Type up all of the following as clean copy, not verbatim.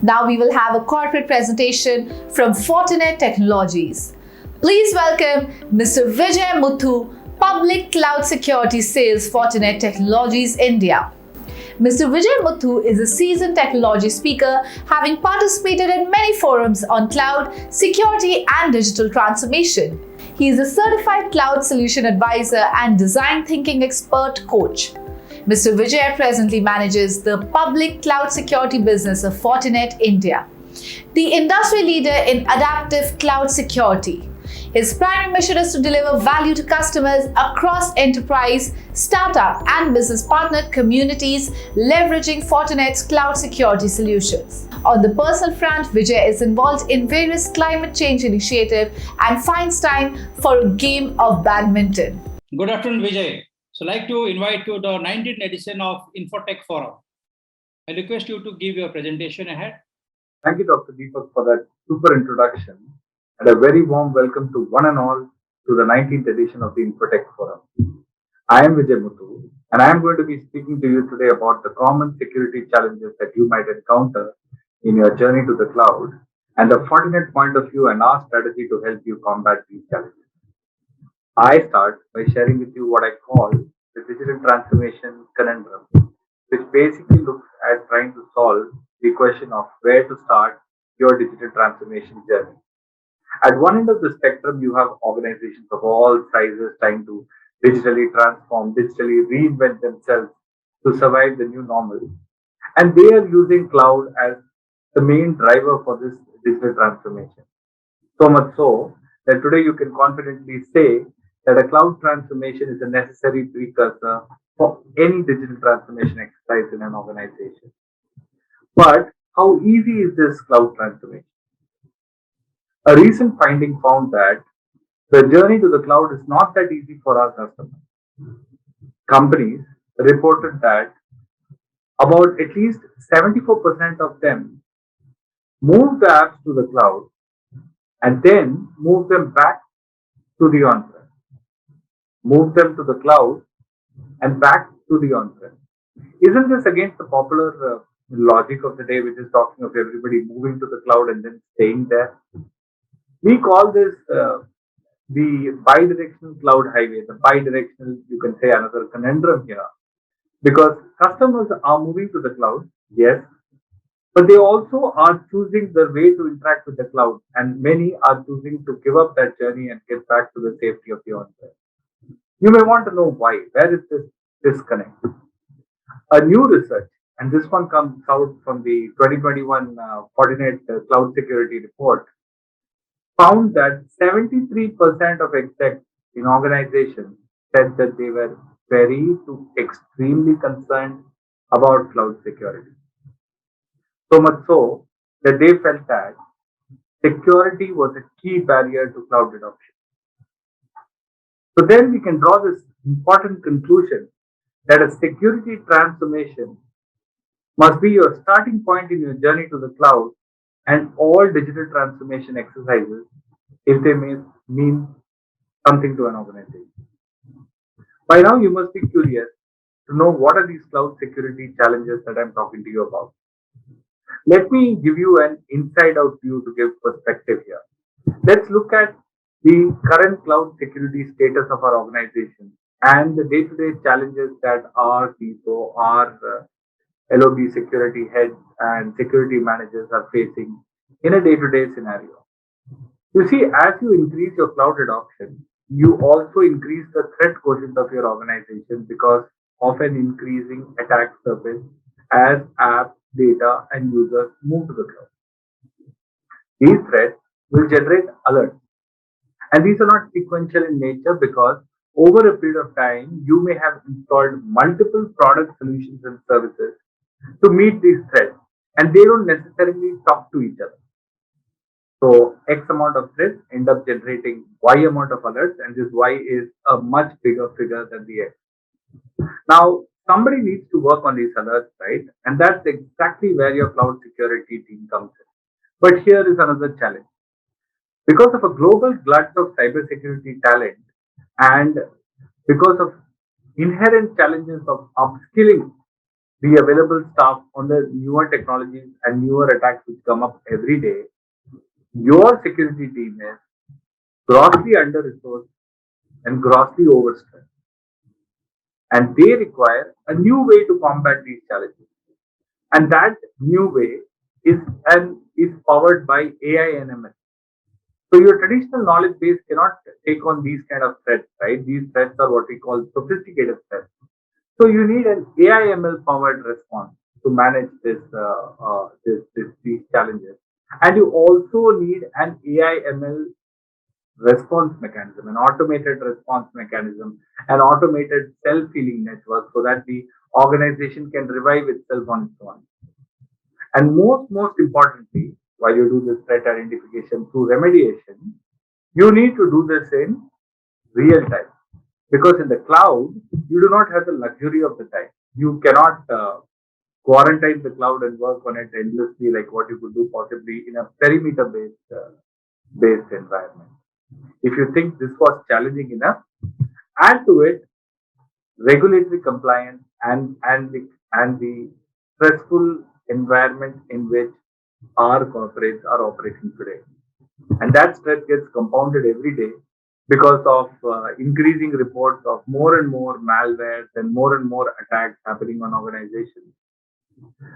Now we will have a corporate presentation from Fortinet Technologies. Please welcome Mr. Vijay Muthu, Public Cloud Security Sales, Fortinet Technologies, India. Mr. Vijay Muthu is a seasoned technology speaker, having participated in many forums on cloud, security, and digital transformation. He is a certified cloud solution advisor and design thinking expert coach. Mr. Vijay presently manages the public cloud security business of Fortinet India, the industry leader in adaptive cloud security. His primary mission is to deliver value to customers across enterprise, startup, and business partner communities, leveraging Fortinet's cloud security solutions. On the personal front, Vijay is involved in various climate change initiatives and finds time for a game of badminton. Good afternoon, Vijay. So I'd like to invite you to the 19th edition of InfoTech Forum. I request you to give your presentation ahead. Thank you, Dr. Deepak, for that super introduction, and a very warm welcome to one and all to the 19th edition of the InfoTech Forum. I am Vijay Muthu, and I am going to be speaking to you today about the common security challenges that you might encounter in your journey to the cloud, and the Fortinet point of view and our strategy to help you combat these challenges. I start by sharing with you what I call the digital transformation conundrum, which basically looks at trying to solve the question of where to start your digital transformation journey. At one end of the spectrum, you have organizations of all sizes trying to digitally transform, digitally reinvent themselves to survive the new normal. And they are using cloud as the main driver for this digital transformation. So much so that today you can confidently say that a cloud transformation is a necessary precursor for any digital transformation exercise in an organization. But how easy is this cloud transformation? A recent finding found that the journey to the cloud is not that easy for our customers. Companies reported that about at least 74% of them move the apps to the cloud and then move them back to the on-prem. Move them to the cloud and back to the on-prem. Isn't this against the popular logic of the day, which is talking of everybody moving to the cloud and then staying there? We call this the bi-directional cloud highway. The bi-directional, you can say, another conundrum here, because customers are moving to the cloud, yes, but they also are choosing the way to interact with the cloud, and many are choosing to give up that journey and get back to the safety of the on-prem. You may want to know why. Where is this disconnect? A new research, and this one comes out from the 2021 Fortinet Cloud Security Report, found that 73% of execs in organizations said that they were very to extremely concerned about cloud security. So much so that they felt that security was a key barrier to cloud adoption. So then we can draw this important conclusion that a security transformation must be your starting point in your journey to the cloud, and all digital transformation exercises, if they may mean something to an organization. By now, you must be curious to know what are these cloud security challenges that I'm talking to you about. Let me give you an inside-out view to give perspective here. Let's look at the current cloud security status of our organization and the day-to-day challenges that our CISO, our LOB security heads and security managers are facing in a day-to-day scenario. You see, as you increase your cloud adoption, you also increase the threat quotient of your organization because of an increasing attack surface as apps, data, and users move to the cloud. These threats will generate alerts. And these are not sequential in nature because over a period of time, you may have installed multiple product solutions and services to meet these threats, and they don't necessarily talk to each other. So X amount of threats end up generating Y amount of alerts, and this Y is a much bigger figure than the X. Now, somebody needs to work on these alerts, right? And that's exactly where your cloud security team comes in. But here is another challenge. Because of a global glut of cybersecurity talent and because of inherent challenges of upskilling the available staff on the newer technologies and newer attacks which come up every day, your security team is grossly under-resourced and grossly overstressed. And they require a new way to combat these challenges. And that new way is powered by AI and ML. So your traditional knowledge base cannot take on these kind of threats, right? These threats are what we call sophisticated threats. So you need an AI ML powered response to manage these challenges, and you also need an AI ML response mechanism, an automated response mechanism, an automated self-healing network, so that the organization can revive itself on its own. And most importantly, while you do this threat identification through remediation, you need to do this in real time. Because in the cloud, you do not have the luxury of the time. You cannot quarantine the cloud and work on it endlessly like what you could do possibly in a perimeter based environment. If you think this was challenging enough, add to it regulatory compliance and the stressful environment in which our corporates are operating today. And that stress gets compounded every day because of increasing reports of more and more malwares and more attacks happening on organizations,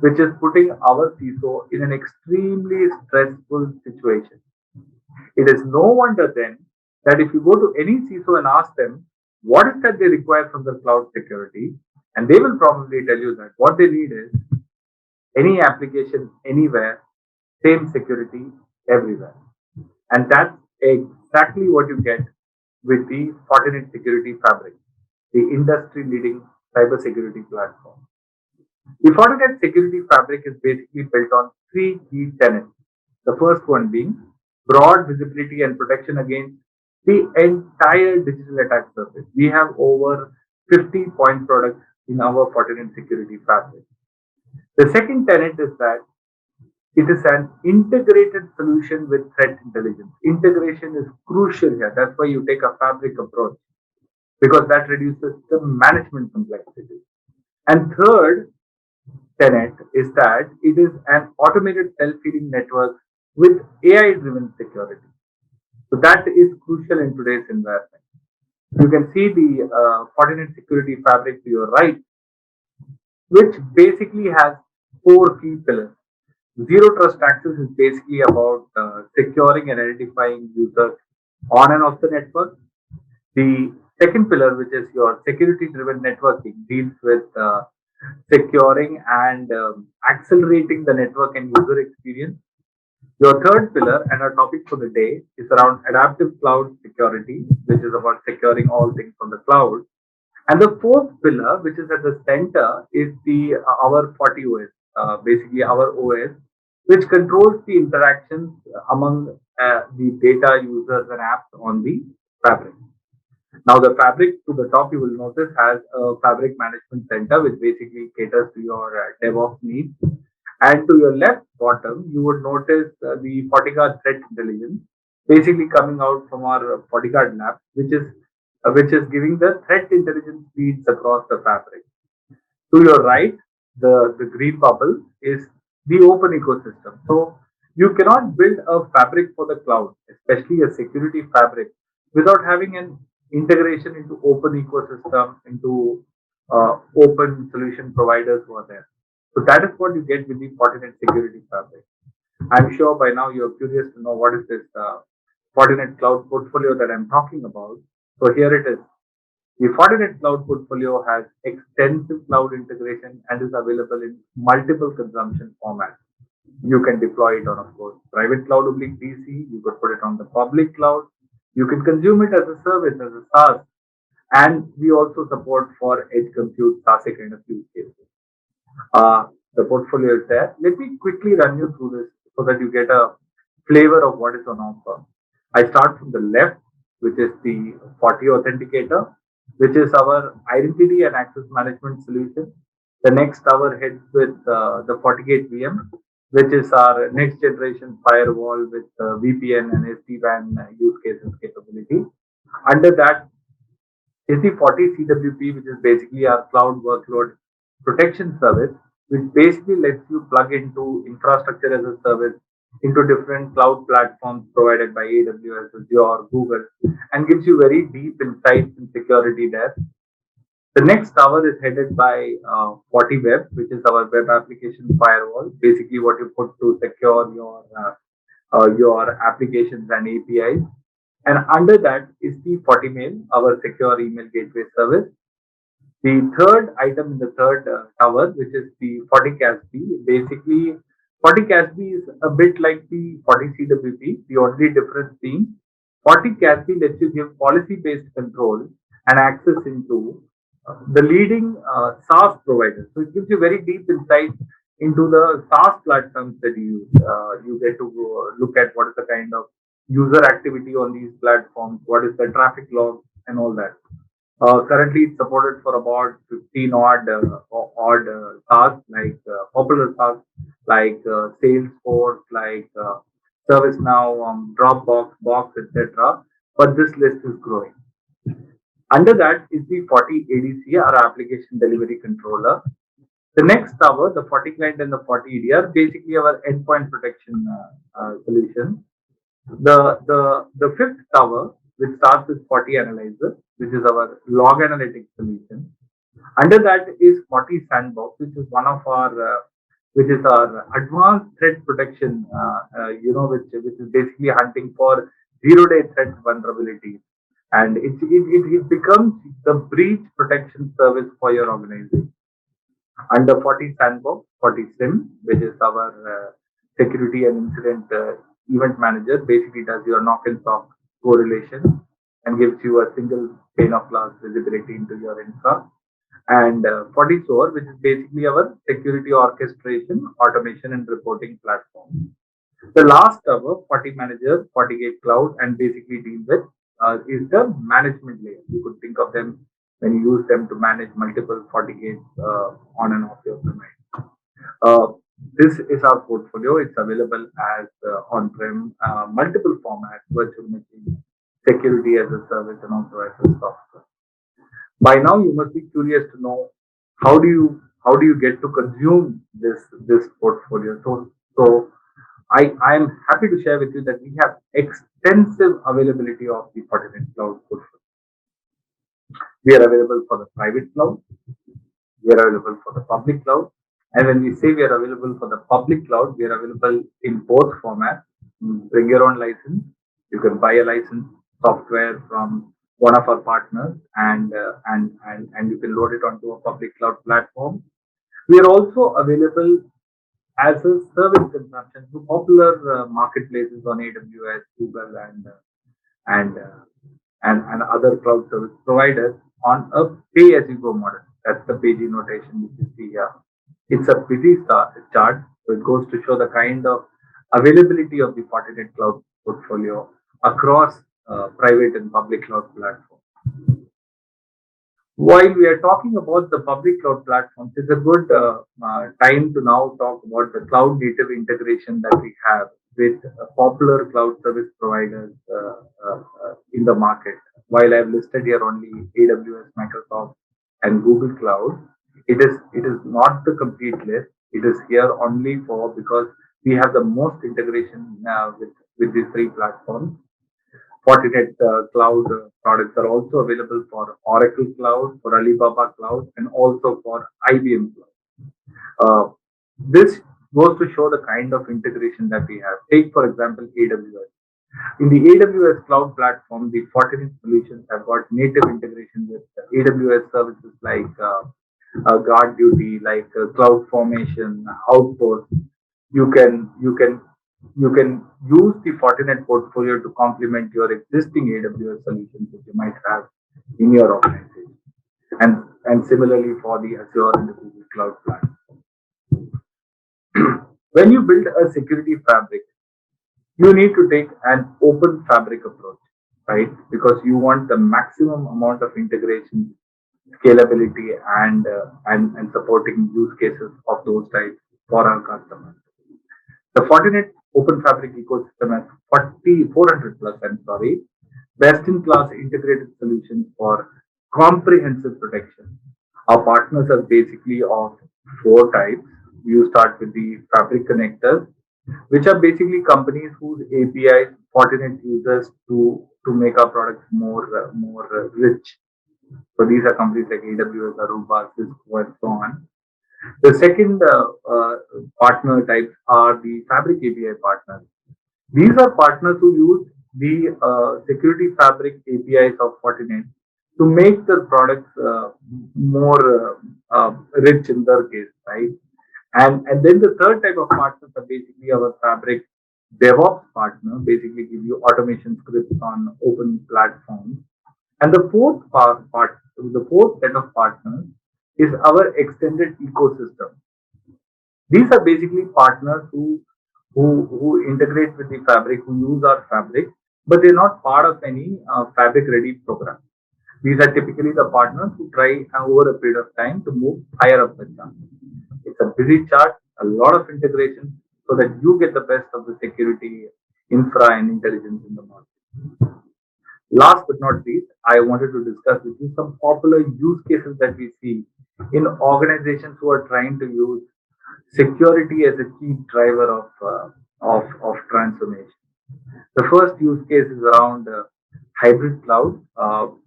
which is putting our CISO in an extremely stressful situation. It is no wonder then that if you go to any CISO and ask them what is that they require from the cloud security, and they will probably tell you that what they need is any application anywhere, same security everywhere. And that's exactly what you get with the Fortinet Security Fabric, the industry leading cybersecurity platform. The Fortinet Security Fabric is basically built on three key tenets. The first one being broad visibility and protection against the entire digital attack surface. We have over 50 point products in our Fortinet Security Fabric. The second tenet is that it is an integrated solution with threat intelligence. Integration is crucial here. That's why you take a fabric approach, because that reduces the management complexity. And third tenet is that it is an automated self-healing network with AI-driven security. So that is crucial in today's environment. You can see the Fortinet Security Fabric to your right, which basically has four key pillars. Zero Trust Access is basically about securing and identifying users on and off the network. The second pillar, which is your security-driven networking, deals with securing and accelerating the network and user experience. Your third pillar and our topic for the day is around adaptive cloud security, which is about securing all things on the cloud. And the fourth pillar, which is at the center, is the our 40 OS, basically our OS, which controls the interactions among the data users and apps on the fabric. Now, the fabric to the top, you will notice, has a fabric management center, which basically caters to your DevOps needs. And to your left bottom, you would notice the FortiGuard threat intelligence, basically coming out from our FortiGuard lab, which is giving the threat intelligence feeds across the fabric. To your right, the green bubble is the open ecosystem. So you cannot build a fabric for the cloud, especially a security fabric, without having an integration into open ecosystem, into open solution providers who are there. So that is what you get with the Fortinet Security Fabric. I'm sure by now you're curious to know what is this Fortinet Cloud portfolio that I'm talking about. So here it is. The Fortinet Cloud portfolio has extensive cloud integration and is available in multiple consumption formats. You can deploy it on, of course, private cloud oblique DC. You could put it on the public cloud. You can consume it as a service, as a SaaS. And we also support for edge compute, SaaS kind of use cases. The portfolio is there. Let me quickly run you through this so that you get a flavor of what is on offer. I start from the left, which is the Forti Authenticator, which is our identity and access management solution. The next tower heads with the FortiGate VM, which is our next generation firewall with VPN and SD-WAN use cases capability. Under that is the Forti CWP, which is basically our cloud workload protection service, which basically lets you plug into infrastructure as a service into different cloud platforms provided by AWS, Azure, Google, and gives you very deep insights in security there. The next tower is headed by FortiWeb, which is our web application firewall. Basically, what you put to secure your applications and APIs. And under that is the FortiMail, our secure email gateway service. The third item in the third tower, which is the FortiCASB. Basically, FortiCASB is a bit like the FortiCWP. The only difference being FortiCASB lets you give policy-based control and access into the leading SaaS providers. So it gives you very deep insight into the SaaS platforms that you use. You get to look at what is the kind of user activity on these platforms, what is the traffic log, and all that. Currently, it's supported for about 15 odd SaaS, like popular SaaS, like Salesforce, like ServiceNow, Dropbox, Box, etc. But this list is growing. Under that is the FortiADC, our application delivery controller. The next tower, the FortiClient and the FortiEDR, basically our endpoint protection solution. The fifth tower, which starts with FortiAnalyzer, which is our log analytics solution. Under that is FortiSandbox, which is one of our which is our advanced threat protection, which is basically hunting for zero-day threat vulnerabilities. And it becomes the breach protection service for your organization. Under FortiSandbox, FortiSIM, which is our security and incident event manager, basically does your knock and talk correlation and gives you a single pane of glass visibility into your infra. And FortiSOAR, which is basically our security orchestration, automation, and reporting platform. The last tower, FortiManager, FortiGate Cloud, and basically deal with is the management layer. You could think of them when you use them to manage multiple FortiGates on and off your premise. This is our portfolio. It's available as on-prem, multiple formats, virtual machine, security as a service, and also as a software. By now, you must be curious to know how do you get to consume this portfolio. So I am happy to share with you that we have extensive availability of the Fortinet Cloud portfolio. We are available for the private cloud. We are available for the public cloud. And when we say we are available for the public cloud, we are available in both formats. Bring your own license. You can buy a license software from one of our partners, and you can load it onto a public cloud platform. We are also available as a service consumption to popular marketplaces on AWS, Google, and other cloud service providers on a pay-as-you-go model. That's the pay-as notation which you see here. It's a busy chart, so it goes to show the kind of availability of the Fortinet Cloud portfolio across private and public cloud platforms. While we are talking about the public cloud platforms, it's a good time to now talk about the cloud native integration that we have with popular cloud service providers in the market. While I've listed here only AWS, Microsoft, and Google Cloud, it is not the complete list. It is here only because we have the most integration with these three platforms. Fortinet Cloud products are also available for Oracle Cloud, for Alibaba Cloud, and also for IBM Cloud. This goes to show the kind of integration that we have. Take, for example, AWS. In the AWS Cloud platform, the Fortinet solutions have got native integration with AWS services like Guard Duty, like Cloud Formation, Outpost. You can use the Fortinet portfolio to complement your existing AWS solutions that you might have in your organization. And similarly for the Azure and the Google Cloud platform. When you build a security fabric, you need to take an open fabric approach, right? Because you want the maximum amount of integration, scalability, and supporting use cases of those types for our customers. The Fortinet Open Fabric ecosystem has 400 plus, best-in-class integrated solutions for comprehensive protection. Our partners are basically of four types. You start with the fabric connectors, which are basically companies whose APIs Fortinet uses to make our products more rich. So these are companies like AWS, Aruba, Cisco, and so on. The second partner types are the Fabric API partners. These are partners who use the security fabric APIs of Fortinet to make their products more rich in their case, right? And then the third type of partners are basically our fabric DevOps partner, basically give you automation scripts on open platforms. And the fourth set of partners is our extended ecosystem. These are basically partners who integrate with the fabric, who use our fabric, but they're not part of any fabric ready program. These are typically the partners who try over a period of time to move higher up the chart. It's a busy chart, a lot of integration, so that you get the best of the security infra and intelligence in the market. Last but not least, I wanted to discuss with you some popular use cases that we see in organizations who are trying to use security as a key driver of transformation. The first use case is around hybrid cloud.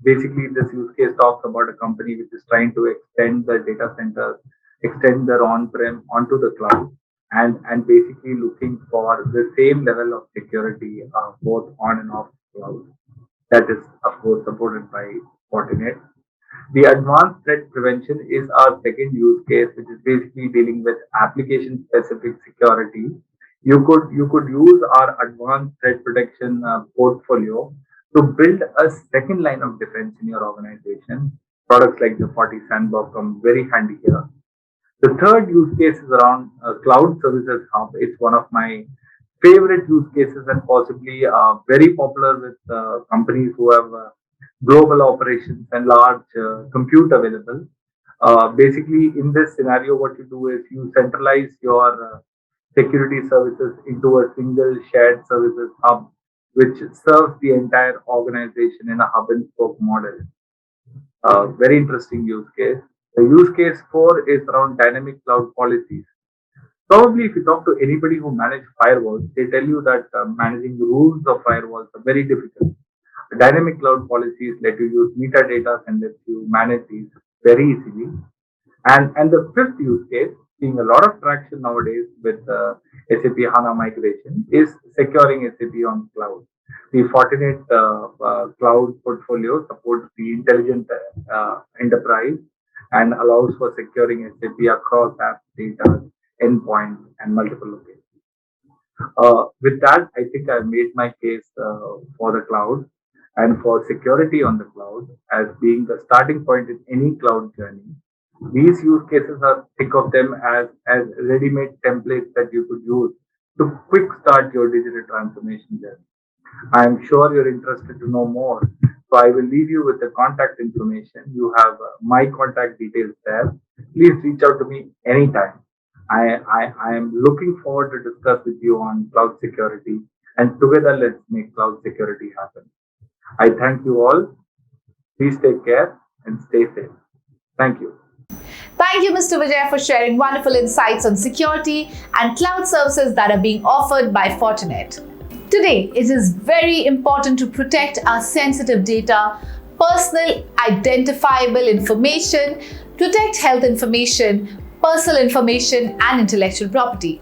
Basically, this use case talks about a company which is trying to extend the data center, extend their on-prem onto the cloud, and basically looking for the same level of security both on and off cloud. That is, of course, supported by Fortinet. The advanced threat prevention is our second use case, which is basically dealing with application specific security. You could use our advanced threat protection portfolio to build a second line of defense in your organization. Products like the Forti Sandbox come very handy here. The third use case is around cloud services hub. It's one of my favorite use cases and possibly very popular with companies who have global operations and large compute available. Basically, in this scenario, what you do is you centralize your security services into a single shared services hub, which serves the entire organization in a hub and spoke model. Very interesting use case. The use case four is around dynamic cloud policies. Probably, if you talk to anybody who manages firewalls, they tell you that managing the rules of firewalls are very difficult. The dynamic cloud policies let you use metadata and let you manage these very easily. And the fifth use case, seeing a lot of traction nowadays with SAP HANA migration, is securing SAP on cloud. The Fortinet cloud portfolio supports the intelligent enterprise and allows for securing SAP across apps, data, endpoints, and multiple locations. With that, I think I've made my case for the cloud and for security on the cloud as being the starting point in any cloud journey. These use cases are, think of them as ready-made templates that you could use to quick start your digital transformation journey. I am sure you're interested to know more. So I will leave you with the contact information. You have my contact details there. Please reach out to me anytime. I am looking forward to discuss with you on cloud security, and together let's make cloud security happen. I thank you all. Please take care and stay safe. Thank you. Thank you, Mr. Vijay, for sharing wonderful insights on security and cloud services that are being offered by Fortinet. Today, it is very important to protect our sensitive data, personal identifiable information, protect health information, personal information, and intellectual property.